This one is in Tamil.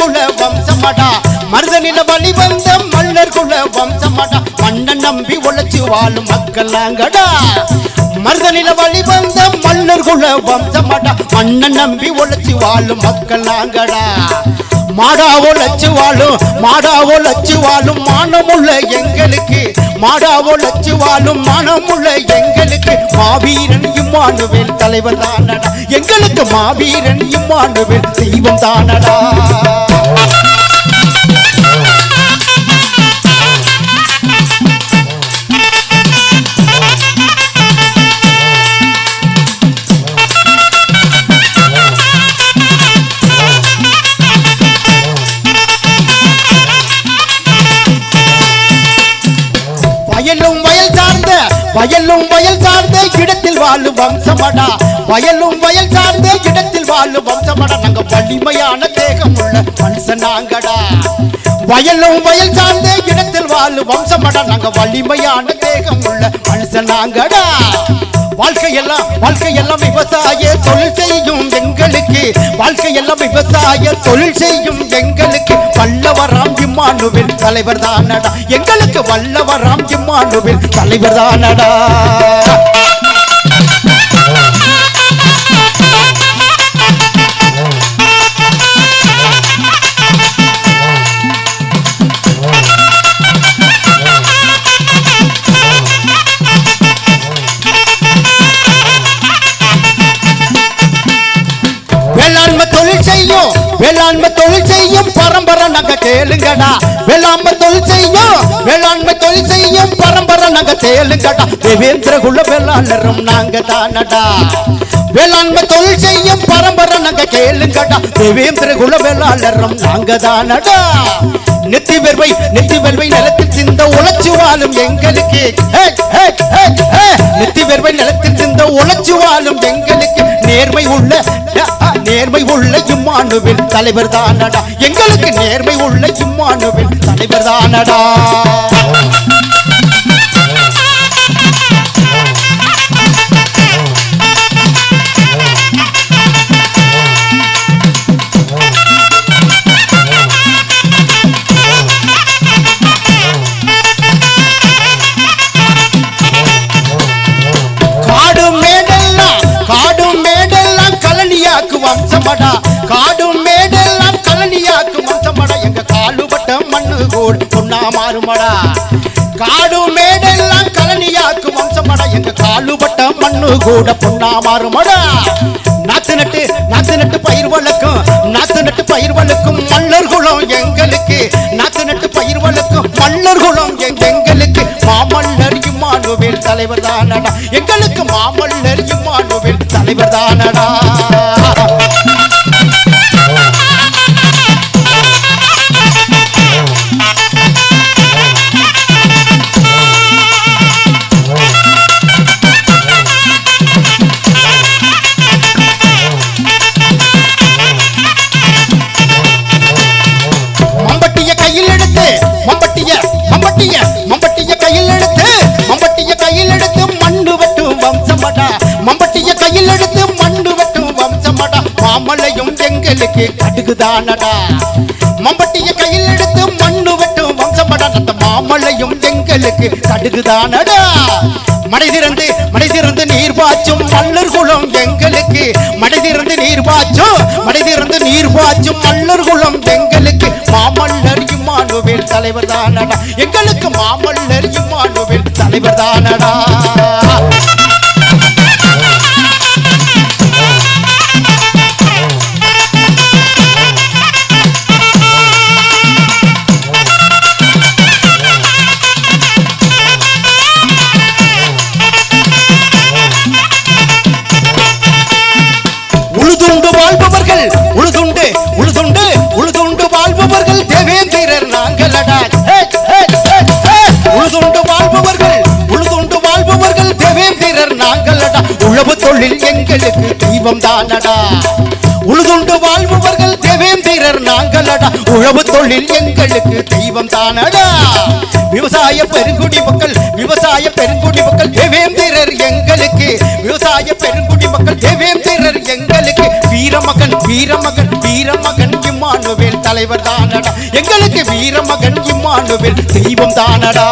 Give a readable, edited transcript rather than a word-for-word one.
குல வம்சமடா மருதனில வழி வந்த மன்னர் குல வம்சமடா மன்னன் நம்பி உழைச்சு வாழும் மக்கள் நாங்கடா மருதனில வழி வந்த மன்னர் குல வம்சமடா மன்னன் நம்பி உழைச்சு வாழும் மக்கள் நாங்கடா மாடா உழைச்சு வாழும் மானமுள்ள எங்களுக்கு மாடா உழைச்சு வாழும் மானமுள்ள எங்களுக்கு மாவீரன் இம்மானுவேல் தலைவர் தானடா எங்களுக்கு மாவீரன் இம்மானுவேல் தெய்வம் தானடா வயலும் வயல் சார்ந்த இடத்தில் வாழும் வம்சமடா வயலும் வயல் சார்ந்த இடத்தில் வாழும் வம்சமடா நாங்க வலிமையான தேகம் உள்ள மனுஷன் நாங்கடா வயலும் வயல் சார்ந்த இடத்தில் வாழும் வம்சமடா நாங்க வலிமையான தேகம் உள்ள மனுஷன் நாங்கடா வாழ்க்கையெல்லாம் விவசாய தொழில் செய்யும் எங்களுக்கு வாழ்க்கையெல்லாம் விவசாய தொழில் செய்யும் எங்களுக்கு வல்லவராம் இம்மானுவேல் தலைவர் தானடா எங்களுக்கு வல்லவராம் இம்மானுவேல் தலைவர் தானடா வேளாண்மை தொழில் செய்யும் பரம்பரை நாங்க கேளுங்கடா வேளாண்மை தொழில் செய்யும் பரம்பரை நாங்க கேளுங்கடா தேவேந்திர குல வேளாளரும் நாங்க தானடா வேளாண்மை தொழில் செய்யும் பரம்பரை நாங்க கேளுங்கடா தேவேந்திர குல வேளாளரும் நாங்க தானடா நெத்தி வெர்வை நிலத்தில் சிந்த உழைச்சு வாழும் எங்களுக்கு நெத்தி வெர்வை நிலத்தில் சிந்த உழைச்சு வாழும் எங்களுக்கு நேர்மை உள்ள இம்மானுவேல் தலைவர் தானடா எங்களுக்கு நேர்மை உள்ள இம்மானுவேல் தலைவர் தானடா வம்சமடா காடும் மேடெல்லாம் கலனியாக்கு வம்சமடா எங்க காலுபட்ட மண்ணு கூட பொன்னா மாறுமடா காடும் மேடெல்லாம் கலனியாக்கு வம்சமடா எங்க காலுபட்ட மண்ணு கூட பொன்னா மாறுமடா நாத்து நட்டு பயிர் வளர்க்கும் மல்லர் குலம் எங்களுக்கு நாத்து நட்டு பயிர் வளர்க்கும் மல்லர் குலம் எங்களுக்கு மாமல்லர் இம்மானுவேல் தலைவர் தானடா எங்களுக்கு மாமல்லர் இம்மானுவேல் தலைவர் தானடா மாமலையும் எங்களுக்கு கடுகுதானடா மம்பட்டிய கையில் எடுத்து மண்ணு வெட்டும் வம்சமடா அந்த மாமலையும் எங்களுக்கு கடுகுதானடா மடை திறந்து நீர் பாய்ச்சும் மல்லர் குலம் எங்களுக்கு மடை திறந்து நீர் பாய்ச்சும் மல்லர் குலம் எங்களுக்கு மாமல்லர் இம்மானுவேல் தலைவர் தானடா எங்களுக்கு மாமல்லர் இம்மானுவேல் தலைவர் தானடா உழுதுண்டு வாழ்பவர்கள் தேவேந்திரர் நாங்களடா உழுதுண்டு வாழ்பவர்கள் தேவேந்திரர் நாங்களடா உழவு தொழில் எங்களுக்கு தெய்வம் தானடா உழுதுண்டு வாழ்பவர்கள் தேவேந்திரர் நாங்களடா உழவு தொழில் எங்களுக்கு தெய்வம் தானடா விவசாய பெருங்குடி மக்கள் தேவேந்திரர் எங்களுக்கு விவசாய பெருங்குடி மக்கள் தேவேந்திரர் எங்களுக்கு வீரமகன் இம்மானுவேல் தலைவர் தானடா எங்களுக்கு வீர மகன் இம்மானுவேல் தெய்வம் தானடா